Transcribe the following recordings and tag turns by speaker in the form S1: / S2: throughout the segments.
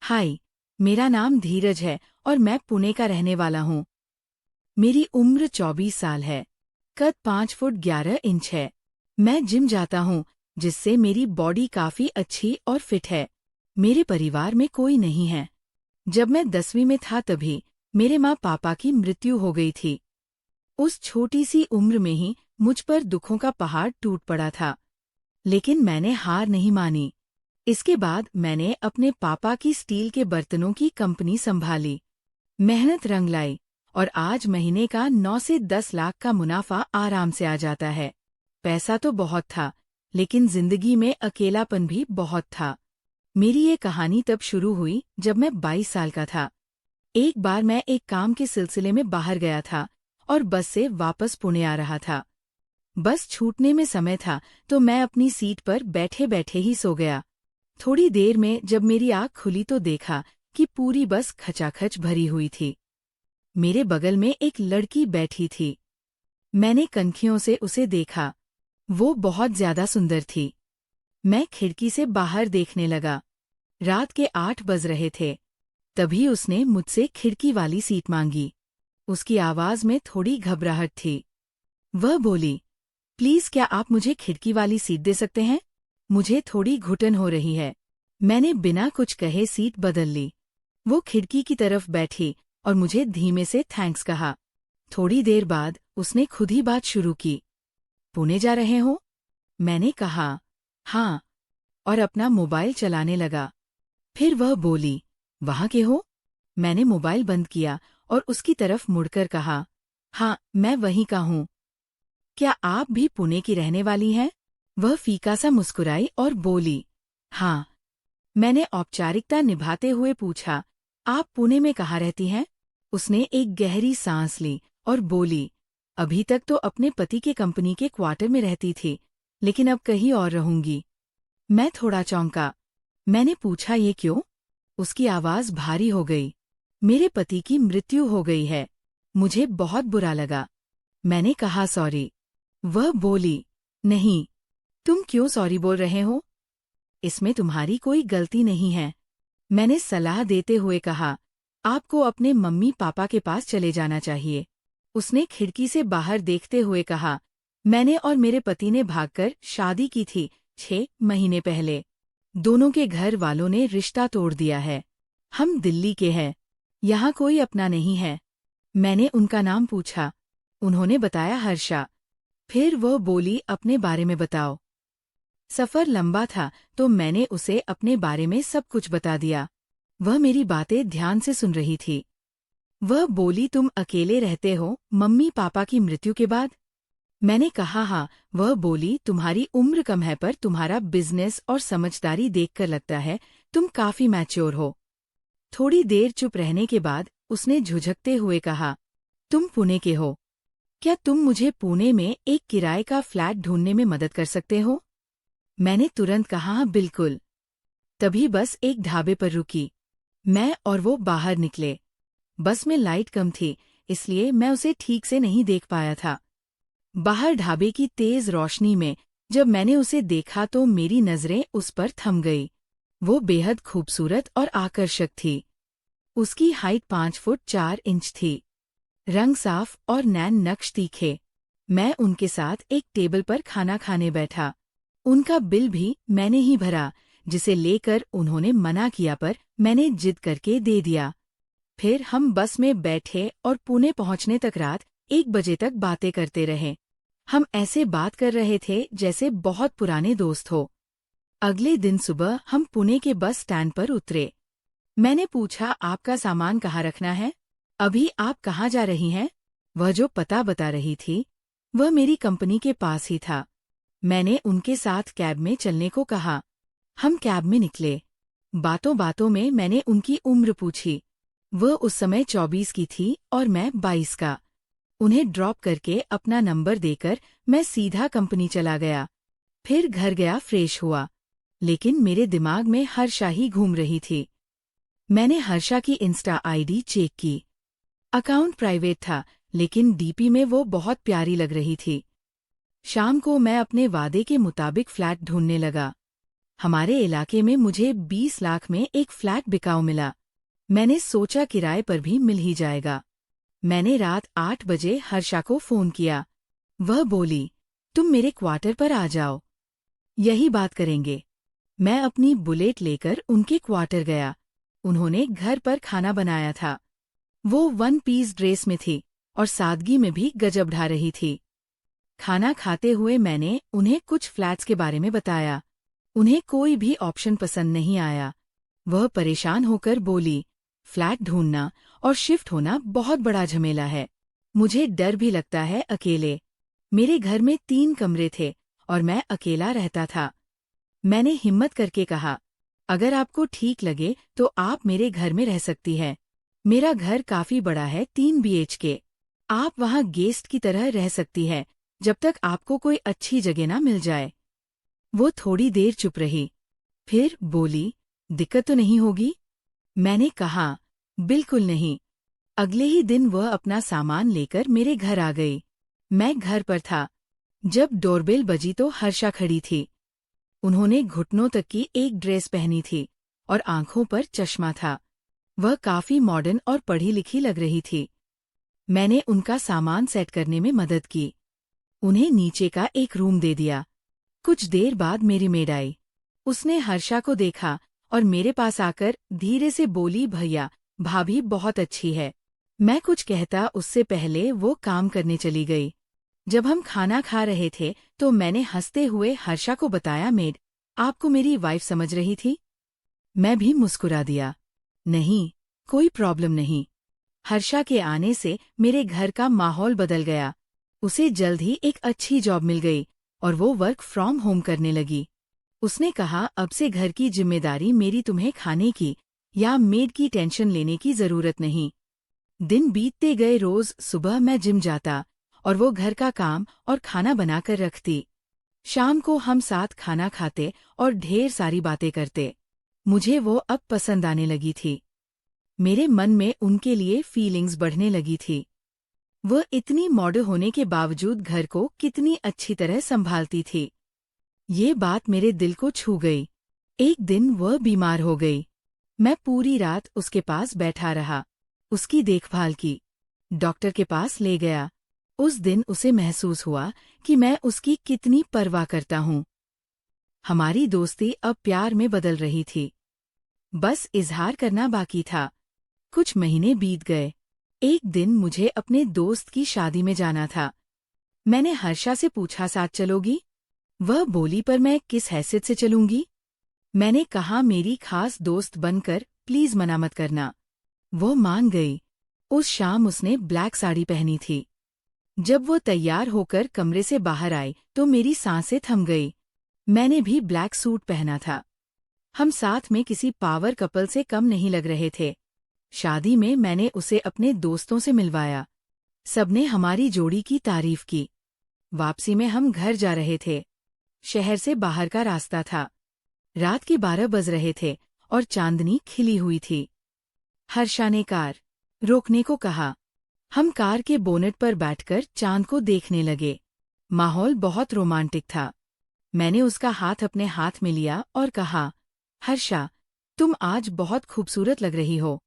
S1: हाय, मेरा नाम धीरज है और मैं पुणे का रहने वाला हूँ। मेरी उम्र 24 साल है। कद 5 फुट 11 इंच है। मैं जिम जाता हूँ, जिससे मेरी बॉडी काफी अच्छी और फिट है। मेरे परिवार में कोई नहीं है। जब मैं 10वीं में था तभी मेरे माँ पापा की मृत्यु हो गई थी। उस छोटी सी उम्र में ही मुझ पर दुखों का पहाड़ टूट पड़ा था, लेकिन मैंने हार नहीं मानी। इसके बाद मैंने अपने पापा की स्टील के बर्तनों की कंपनी संभाली। मेहनत रंग लाई और आज महीने का 9 से 10 लाख का मुनाफा आराम से आ जाता है। पैसा तो बहुत था, लेकिन जिंदगी में अकेलापन भी बहुत था। मेरी ये कहानी तब शुरू हुई जब मैं 22 साल का था। एक बार मैं एक काम के सिलसिले में बाहर गया था और बस से वापस पुणे आ रहा था। बस छूटने में समय था तो मैं अपनी सीट पर बैठे बैठे ही सो गया। थोड़ी देर में जब मेरी आँख खुली तो देखा कि पूरी बस खचाखच भरी हुई थी। मेरे बगल में एक लड़की बैठी थी। मैंने कनखियों से उसे देखा। वो बहुत ज्यादा सुंदर थी। मैं खिड़की से बाहर देखने लगा। रात के 8 बज रहे थे। तभी उसने मुझसे खिड़की वाली सीट मांगी। उसकी आवाज में थोड़ी घबराहट थी। वह बोली, प्लीज क्या आप मुझे खिड़की वाली सीट दे सकते हैं? मुझे थोड़ी घुटन हो रही है। मैंने बिना कुछ कहे सीट बदल ली। वो खिड़की की तरफ बैठी और मुझे धीमे से थैंक्स कहा। थोड़ी देर बाद उसने खुद ही बात शुरू की। पुणे जा रहे हो? मैंने कहा, हाँ, और अपना मोबाइल चलाने लगा। फिर वह बोली, वहाँ के हो? मैंने मोबाइल बंद किया और उसकी तरफ मुड़कर कहा, हाँ, मैं वहीं का हूँ। क्या आप भी पुणे की रहने वाली हैं? वह फीका सा मुस्कुराई और बोली, हाँ। मैंने औपचारिकता निभाते हुए पूछा, आप पुणे में कहाँ रहती हैं? उसने एक गहरी सांस ली और बोली, अभी तक तो अपने पति के कंपनी के क्वार्टर में रहती थी, लेकिन अब कहीं और रहूंगी। मैं थोड़ा चौंका। मैंने पूछा, ये क्यों? उसकी आवाज भारी हो गई। मेरे पति की मृत्यु हो गई है। मुझे बहुत बुरा लगा। मैंने कहा, सॉरी। वह बोली, नहीं, तुम क्यों सॉरी बोल रहे हो? इसमें तुम्हारी कोई गलती नहीं है। मैंने सलाह देते हुए कहा, आपको अपने मम्मी पापा के पास चले जाना चाहिए। उसने खिड़की से बाहर देखते हुए कहा, मैंने और मेरे पति ने भागकर शादी की थी 6 महीने पहले। दोनों के घर वालों ने रिश्ता तोड़ दिया है। हम दिल्ली के हैं। यहाँ कोई अपना नहीं है। मैंने उनका नाम पूछा। उन्होंने बताया, हर्षा। फिर वह बोली, अपने बारे में बताओ। सफर लंबा था तो मैंने उसे अपने बारे में सब कुछ बता दिया। वह मेरी बातें ध्यान से सुन रही थी। वह बोली, तुम अकेले रहते हो मम्मी पापा की मृत्यु के बाद? मैंने कहा, हाँ। वह बोली, तुम्हारी उम्र कम है पर तुम्हारा बिजनेस और समझदारी देखकर लगता है तुम काफी मैच्योर हो। थोड़ी देर चुप रहने के बाद उसने झुझकते हुए कहा, तुम पुणे के हो। क्या तुम मुझे पुणे में एक किराए का फ्लैट ढूंढने में मदद कर सकते हो? मैंने तुरंत कहा, हाँ, बिल्कुल। तभी बस एक ढाबे पर रुकी। मैं और वो बाहर निकले। बस में लाइट कम थी, इसलिए मैं उसे ठीक से नहीं देख पाया था। बाहर ढाबे की तेज रोशनी में जब मैंने उसे देखा तो मेरी नजरें उस पर थम गई। वो बेहद खूबसूरत और आकर्षक थी। उसकी हाइट 5 फुट 4 इंच थी। रंग साफ और नैन नक्श तीखे। मैं उनके साथ एक टेबल पर खाना खाने बैठा। उनका बिल भी मैंने ही भरा, जिसे लेकर उन्होंने मना किया पर मैंने जिद करके दे दिया। फिर हम बस में बैठे और पुणे पहुंचने तक रात 1 बजे तक बातें करते रहे। हम ऐसे बात कर रहे थे जैसे बहुत पुराने दोस्त हो। अगले दिन सुबह हम पुणे के बस स्टैंड पर उतरे। मैंने पूछा, आपका सामान कहाँ रखना है? अभी आप कहाँ जा रही हैं? वह जो पता बता रही थी, वह मेरी कंपनी के पास ही था। मैंने उनके साथ कैब में चलने को कहा। हम कैब में निकले। बातों बातों में मैंने उनकी उम्र पूछी। वह उस समय 24 की थी और मैं 22 का। उन्हें ड्रॉप करके अपना नंबर देकर मैं सीधा कंपनी चला गया। फिर घर गया, फ्रेश हुआ। लेकिन मेरे दिमाग में हर्षा ही घूम रही थी। मैंने हर्षा की इंस्टा आईडी चेक की। अकाउंट प्राइवेट था, लेकिन डीपी में वो बहुत प्यारी लग रही थी। शाम को मैं अपने वादे के मुताबिक फ्लैट ढूंढने लगा। हमारे इलाके में मुझे 20 लाख में एक फ्लैट बिकाऊ मिला। मैंने सोचा किराए पर भी मिल ही जाएगा। मैंने रात 8 बजे हर्षा को फोन किया। वह बोली, तुम मेरे क्वार्टर पर आ जाओ, यही बात करेंगे। मैं अपनी बुलेट लेकर उनके क्वार्टर गया। उन्होंने घर पर खाना बनाया था। वो 1 पीस ड्रेस में थी और सादगी में भी गजब ढा रही थी। खाना खाते हुए मैंने उन्हें कुछ फ्लैट्स के बारे में बताया। उन्हें कोई भी ऑप्शन पसंद नहीं आया। वह परेशान होकर बोली, फ्लैट ढूंढना और शिफ्ट होना बहुत बड़ा झमेला है। मुझे डर भी लगता है अकेले। मेरे घर में 3 कमरे थे और मैं अकेला रहता था। मैंने हिम्मत करके कहा, अगर आपको ठीक लगे तो आप मेरे घर में रह सकती है। मेरा घर काफी बड़ा है, 3 BHK। आप वहाँ गेस्ट की तरह रह सकती है जब तक आपको कोई अच्छी जगह ना मिल जाए। वो थोड़ी देर चुप रही, फिर बोली, दिक्कत तो नहीं होगी? मैंने कहा, बिल्कुल नहीं। अगले ही दिन वह अपना सामान लेकर मेरे घर आ गई। मैं घर पर था। जब डोरबेल बजी तो हर्षा खड़ी थी। उन्होंने घुटनों तक की एक ड्रेस पहनी थी और आंखों पर चश्मा था। वह काफी मॉडर्न और पढ़ी लिखी लग रही थी। मैंने उनका सामान सेट करने में मदद की। उन्हें नीचे का एक रूम दे दिया। कुछ देर बाद मेरी मेड आई। उसने हर्षा को देखा और मेरे पास आकर धीरे से बोली, भैया भाभी बहुत अच्छी है। मैं कुछ कहता उससे पहले वो काम करने चली गई। जब हम खाना खा रहे थे तो मैंने हंसते हुए हर्षा को बताया, मेड आपको मेरी वाइफ समझ रही थी। मैं भी मुस्कुरा दिया, नहीं, कोई प्रॉब्लम नहीं। हर्षा के आने से मेरे घर का माहौल बदल गया। उसे जल्द ही एक अच्छी जॉब मिल गई और वो वर्क फ्रॉम होम करने लगी। उसने कहा, अब से घर की जिम्मेदारी मेरी, तुम्हें खाने की या मेड की टेंशन लेने की जरूरत नहीं। दिन बीतते गए। रोज सुबह मैं जिम जाता और वो घर का काम और खाना बनाकर रखती। शाम को हम साथ खाना खाते और ढेर सारी बातें करते। मुझे वो अब पसंद आने लगी थी। मेरे मन में उनके लिए फीलिंग्स बढ़ने लगी थी। वह इतनी मॉडर्न होने के बावजूद घर को कितनी अच्छी तरह संभालती थी। ये बात मेरे दिल को छू गई। एक दिन वह बीमार हो गई। मैं पूरी रात उसके पास बैठा रहा, उसकी देखभाल की, डॉक्टर के पास ले गया। उस दिन उसे महसूस हुआ कि मैं उसकी कितनी परवाह करता हूँ। हमारी दोस्ती अब प्यार में बदल रही थी। बस इजहार करना बाकी था। कुछ महीने बीत गए। एक दिन मुझे अपने दोस्त की शादी में जाना था। मैंने हर्षा से पूछा, साथ चलोगी? वह बोली, पर मैं किस हैसियत से चलूंगी? मैंने कहा, मेरी खास दोस्त बनकर प्लीज मना मत करना। वो मान गई। उस शाम उसने ब्लैक साड़ी पहनी थी। जब वो तैयार होकर कमरे से बाहर आई तो मेरी सांसें थम गई। मैंने भी ब्लैक सूट पहना था। हम साथ में किसी पावर कपल से कम नहीं लग रहे थे। शादी में मैंने उसे अपने दोस्तों से मिलवाया। सबने हमारी जोड़ी की तारीफ की। वापसी में हम घर जा रहे थे। शहर से बाहर का रास्ता था। रात के 12 बज रहे थे और चांदनी खिली हुई थी। हर्षा ने कार रोकने को कहा। हम कार के बोनेट पर बैठकर चांद को देखने लगे। माहौल बहुत रोमांटिक था। मैंने उसका हाथ अपने हाथ में लिया और कहा, हर्षा, तुम आज बहुत खूबसूरत लग रही हो।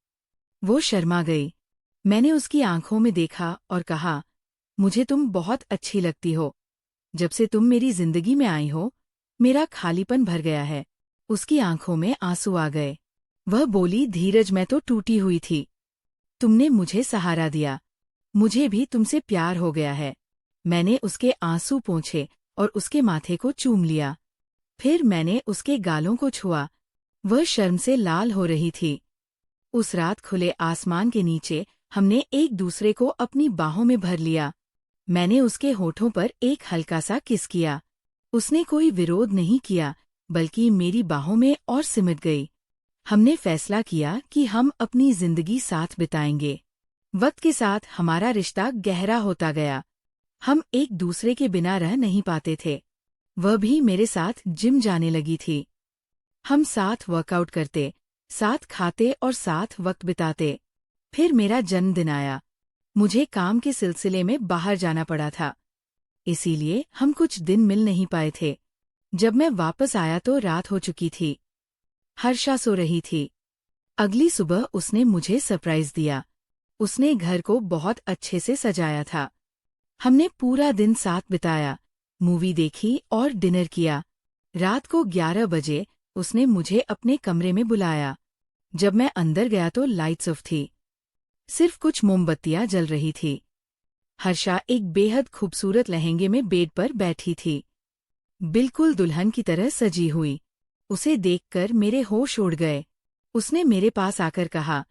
S1: वो शर्मा गई। मैंने उसकी आंखों में देखा और कहा, मुझे तुम बहुत अच्छी लगती हो। जब से तुम मेरी जिंदगी में आई हो, मेरा खालीपन भर गया है। उसकी आंखों में आंसू आ गए। वह बोली, धीरज, मैं तो टूटी हुई थी। तुमने मुझे सहारा दिया। मुझे भी तुमसे प्यार हो गया है। मैंने उसके आंसू पोंछे और उसके माथे को चूम लिया। फिर मैंने उसके गालों को छुआ। वह शर्म से लाल हो रही थी। उस रात खुले आसमान के नीचे हमने एक दूसरे को अपनी बाहों में भर लिया। मैंने उसके होठों पर एक हल्का सा किस किया। उसने कोई विरोध नहीं किया, बल्कि मेरी बाहों में और सिमट गई। हमने फैसला किया कि हम अपनी जिंदगी साथ बिताएंगे। वक्त के साथ हमारा रिश्ता गहरा होता गया। हम एक दूसरे के बिना रह नहीं पाते थे। वह भी मेरे साथ जिम जाने लगी थी। हम साथ वर्कआउट करते, साथ खाते और साथ वक्त बिताते। फिर मेरा जन्मदिन आया। मुझे काम के सिलसिले में बाहर जाना पड़ा था, इसीलिए हम कुछ दिन मिल नहीं पाए थे। जब मैं वापस आया तो रात हो चुकी थी। हर्षा सो रही थी। अगली सुबह उसने मुझे सरप्राइज दिया। उसने घर को बहुत अच्छे से सजाया था। हमने पूरा दिन साथ बिताया, मूवी देखी और डिनर किया। रात को 11 बजे उसने मुझे अपने कमरे में बुलाया। जब मैं अंदर गया तो लाइट्स ऑफ थी। सिर्फ कुछ मोमबत्तियां जल रही थी। हर्षा एक बेहद खूबसूरत लहंगे में बेड पर बैठी थी, बिल्कुल दुल्हन की तरह सजी हुई। उसे देखकर मेरे होश उड़ गए। उसने मेरे पास आकर कहा,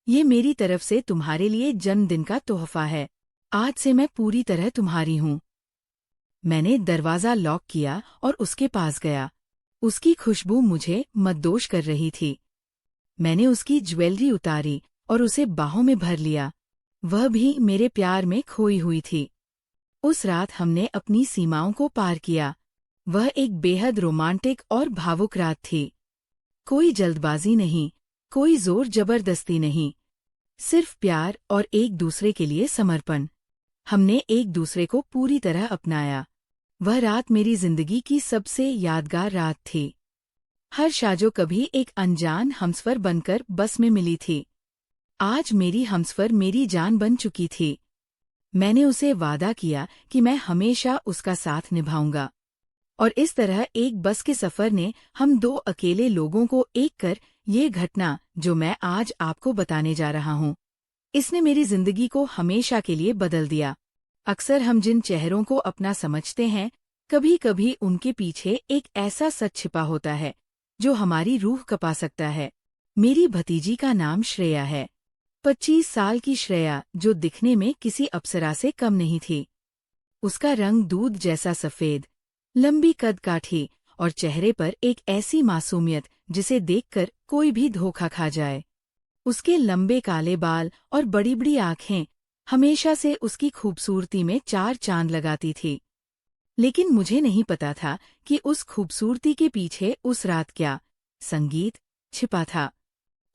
S1: ये मेरी तरफ से तुम्हारे लिए जन्मदिन का तोहफा है। आज से मैं पूरी तरह तुम्हारी हूँ। मैंने दरवाज़ा लॉक किया और उसके पास गया। उसकी खुशबू मुझे मद्दोश कर रही थी। मैंने उसकी ज्वेलरी उतारी और उसे बाहों में भर लिया। वह भी मेरे प्यार में खोई हुई थी। उस रात हमने अपनी सीमाओं को पार किया। वह एक बेहद रोमांटिक और भावुक रात थी। कोई जल्दबाजी नहीं, कोई जोर जबरदस्ती नहीं, सिर्फ प्यार और एक दूसरे के लिए समर्पण। हमने एक दूसरे को पूरी तरह अपनाया। वह रात मेरी जिंदगी की सबसे यादगार रात थी। हर्षा जो कभी एक अनजान हमसफर बनकर बस में मिली थी, आज मेरी हमसफर मेरी जान बन चुकी थी। मैंने उसे वादा किया कि मैं हमेशा उसका साथ निभाऊंगा। और इस तरह एक बस के सफर ने हम दो अकेले लोगों को एक कर ये घटना जो मैं आज आपको बताने जा रहा हूँ, इसने मेरी जिंदगी को हमेशा के लिए बदल दिया। अक्सर हम जिन चेहरों को अपना समझते हैं, कभी कभी उनके पीछे एक ऐसा सच छिपा होता है जो हमारी रूह कँपा सकता है। मेरी भतीजी का नाम श्रेया है। 25 साल की श्रेया, जो दिखने में किसी अप्सरा से कम नहीं थी। उसका रंग दूध जैसा सफेद, लंबी कद काठी और चेहरे पर एक ऐसी मासूमियत जिसे देखकर कोई भी धोखा खा जाए। उसके लंबे काले बाल और बड़ी बड़ी आंखें हमेशा से उसकी खूबसूरती में चार चांद लगाती थी। लेकिन मुझे नहीं पता था कि उस खूबसूरती के पीछे उस रात क्या संगीत छिपा था।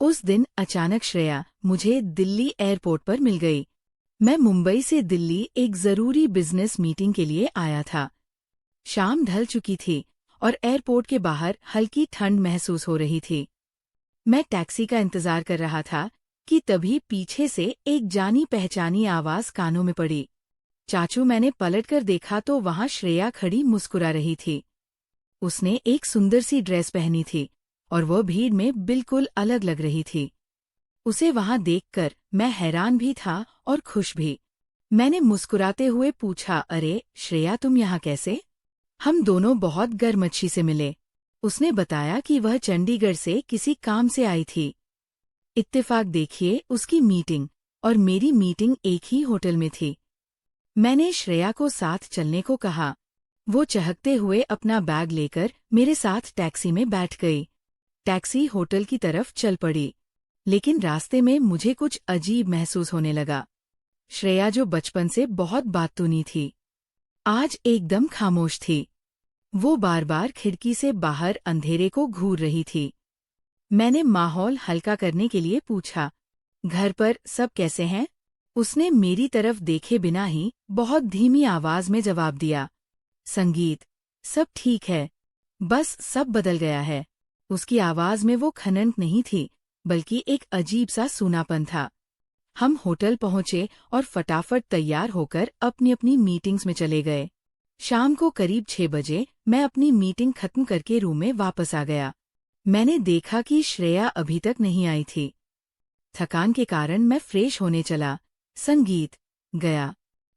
S1: उस दिन अचानक श्रेया मुझे दिल्ली एयरपोर्ट पर मिल गई। मैं मुंबई से दिल्ली एक जरूरी बिजनेस मीटिंग के लिए आया था। शाम ढल चुकी थी और एयरपोर्ट के बाहर हल्की ठंड महसूस हो रही थी। मैं टैक्सी का इंतजार कर रहा था कि तभी पीछे से एक जानी पहचानी आवाज कानों में पड़ी। चाचू, मैंने पलटकर देखा तो वहां श्रेया खड़ी मुस्कुरा रही थी। उसने एक सुंदर सी ड्रेस पहनी थी और वह भीड़ में बिल्कुल अलग लग रही थी। उसे वहां देखकर मैं हैरान भी था और खुश भी। मैंने मुस्कुराते हुए पूछा, अरे श्रेया, तुम यहाँ कैसे? हम दोनों बहुत गर्मच्छी से मिले। उसने बताया कि वह चंडीगढ़ से किसी काम से आई थी। इत्तेफाक देखिए, उसकी मीटिंग और मेरी मीटिंग एक ही होटल में थी। मैंने श्रेया को साथ चलने को कहा। वो चहकते हुए अपना बैग लेकर मेरे साथ टैक्सी में बैठ गई। टैक्सी होटल की तरफ चल पड़ी, लेकिन रास्ते में मुझे कुछ अजीब महसूस होने लगा। श्रेया, जो बचपन से बहुत बातूनी थी, आज एकदम खामोश थी। वो बार बार खिड़की से बाहर अंधेरे को घूर रही थी। मैंने माहौल हल्का करने के लिए पूछा, घर पर सब कैसे हैं? उसने मेरी तरफ देखे बिना ही बहुत धीमी आवाज में जवाब दिया, संगीत, सब ठीक है, बस सब बदल गया है। उसकी आवाज में वो खनन नहीं थी, बल्कि एक अजीब सा सूनापन था। हम होटल पहुंचे और फटाफट तैयार होकर अपनी अपनी मीटिंग्स में चले गए। शाम को करीब 6 बजे मैं अपनी मीटिंग खत्म करके रूम में वापस आ गया। मैंने देखा कि श्रेया अभी तक नहीं आई थी। थकान के कारण मैं फ्रेश होने चला, संगीत गया।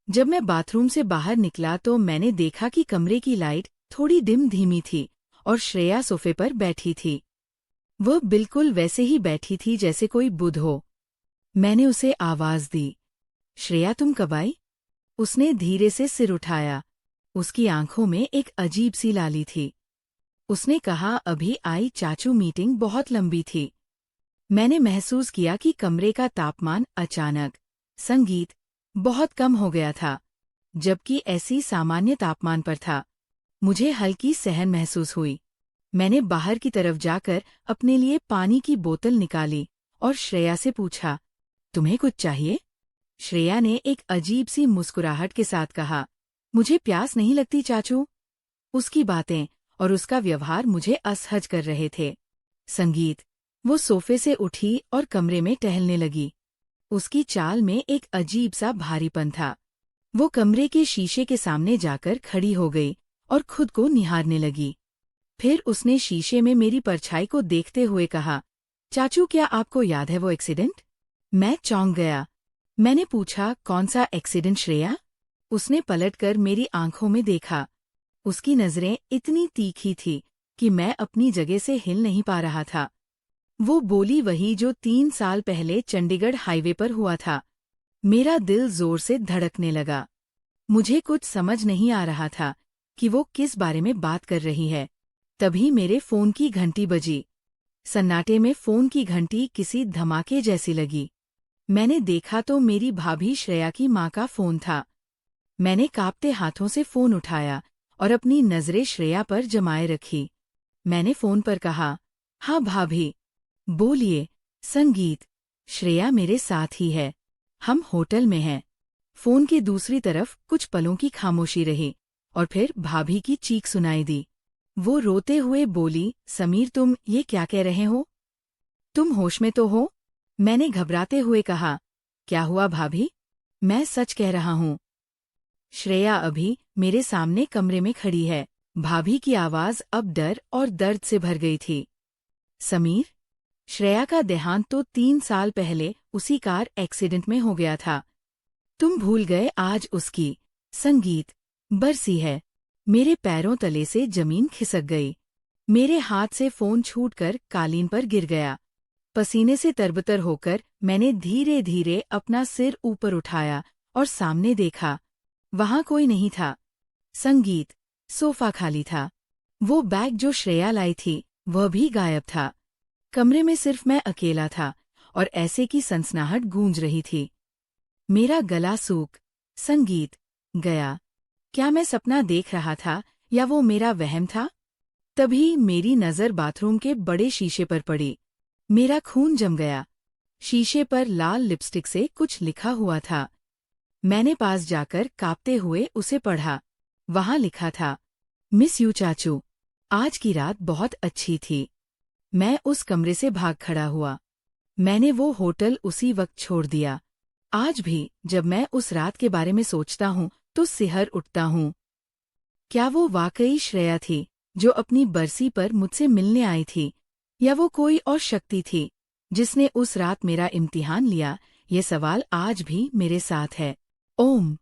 S1: जब मैं बाथरूम से बाहर निकला तो मैंने देखा कि कमरे की लाइट थोड़ी डिम धीमी थी और श्रेया सोफे पर बैठी थी। वह बिल्कुल वैसे ही बैठी थी जैसे कोई बुद्ध हो। मैंने उसे आवाज दी, श्रेया, तुम कब आई? उसने धीरे से सिर उठाया। उसकी आंखों में एक अजीब सी लाली थी। उसने कहा, अभी आई चाचू, मीटिंग बहुत लंबी थी। मैंने महसूस किया कि कमरे का तापमान अचानक संगीत बहुत कम हो गया था, जबकि ऐसी सामान्य तापमान पर था। मुझे हल्की सहन महसूस हुई। मैंने बाहर की तरफ जाकर अपने लिए पानी की बोतल निकाली और श्रेया से पूछा, तुम्हें कुछ चाहिए? श्रेया ने एक अजीब सी मुस्कुराहट के साथ कहा, मुझे प्यास नहीं लगती चाचू। उसकी बातें और उसका व्यवहार मुझे असहज कर रहे थे। संगीत। वो सोफे से उठी और कमरे में टहलने लगी। उसकी चाल में एक अजीब सा भारीपन था। वो कमरे के शीशे के सामने जाकर खड़ी हो गई और खुद को निहारने लगी। फिर उसने शीशे में मेरी परछाई को देखते हुए कहा, चाचू, क्या आपको याद है वो एक्सीडेंट? मैं चौंक गया। मैंने पूछा, कौन सा एक्सीडेंट श्रेया? उसने पलटकर मेरी आंखों में देखा। उसकी नजरें इतनी तीखी थी कि मैं अपनी जगह से हिल नहीं पा रहा था। वो बोली, वही जो 3 साल पहले चंडीगढ़ हाईवे पर हुआ था। मेरा दिल जोर से धड़कने लगा। मुझे कुछ समझ नहीं आ रहा था कि वो किस बारे में बात कर रही है। तभी मेरे फोन की घंटी बजी। सन्नाटे में फोन की घंटी किसी धमाके जैसी लगी। मैंने देखा तो मेरी भाभी श्रेया की माँ का फोन था। मैंने कांपते हाथों से फोन उठाया और अपनी नजरें श्रेया पर जमाए रखी। मैंने फोन पर कहा, हाँ भाभी, बोलिए। संगीत। श्रेया मेरे साथ ही है। हम होटल में हैं। फोन के दूसरी तरफ कुछ पलों की खामोशी रही और फिर भाभी की चीख सुनाई दी। वो रोते हुए बोली, समीर, तुम ये क्या कह रहे हो? तुम होश में तो हो? मैंने घबराते हुए कहा, क्या हुआ भाभी? मैं सच कह रहा हूँ। श्रेया अभी मेरे सामने कमरे में खड़ी है। भाभी की आवाज अब डर और दर्द से भर गई थी। समीर, श्रेया का देहांत तो 3 साल पहले उसी कार एक्सीडेंट में हो गया था। तुम भूल गए आज उसकी। संगीत। बरसी है। मेरे पैरों तले से जमीन खिसक गई। मेरे हाथ से फोन छूटकर कालीन पर गिर गया। पसीने से तरबतर होकर मैंने धीरे धीरे अपना सिर ऊपर उठाया और सामने देखा। वहां कोई नहीं था। संगीत। सोफा खाली था। वो बैग जो श्रेया लाई थी वह भी गायब था। कमरे में सिर्फ मैं अकेला था और ऐसे की सनसनाहट गूंज रही थी। मेरा गला सूख। संगीत। गया। क्या मैं सपना देख रहा था या वो मेरा वहम था? तभी मेरी नजर बाथरूम के बड़े शीशे पर पड़ी। मेरा खून जम गया। शीशे पर लाल लिपस्टिक से कुछ लिखा हुआ था। मैंने पास जाकर कांपते हुए उसे पढ़ा। वहां लिखा था, मिस यू चाचू, आज की रात बहुत अच्छी थी। मैं उस कमरे से भाग खड़ा हुआ। मैंने वो होटल उसी वक्त छोड़ दिया। आज भी जब मैं उस रात के बारे में सोचता हूँ तो सिहर उठता हूँ। क्या वो वाकई श्रेया थी जो अपनी बरसी पर मुझसे मिलने आई थी, या वो कोई और शक्ति थी जिसने उस रात मेरा इम्तिहान लिया? ये सवाल आज भी मेरे साथ है। ओम।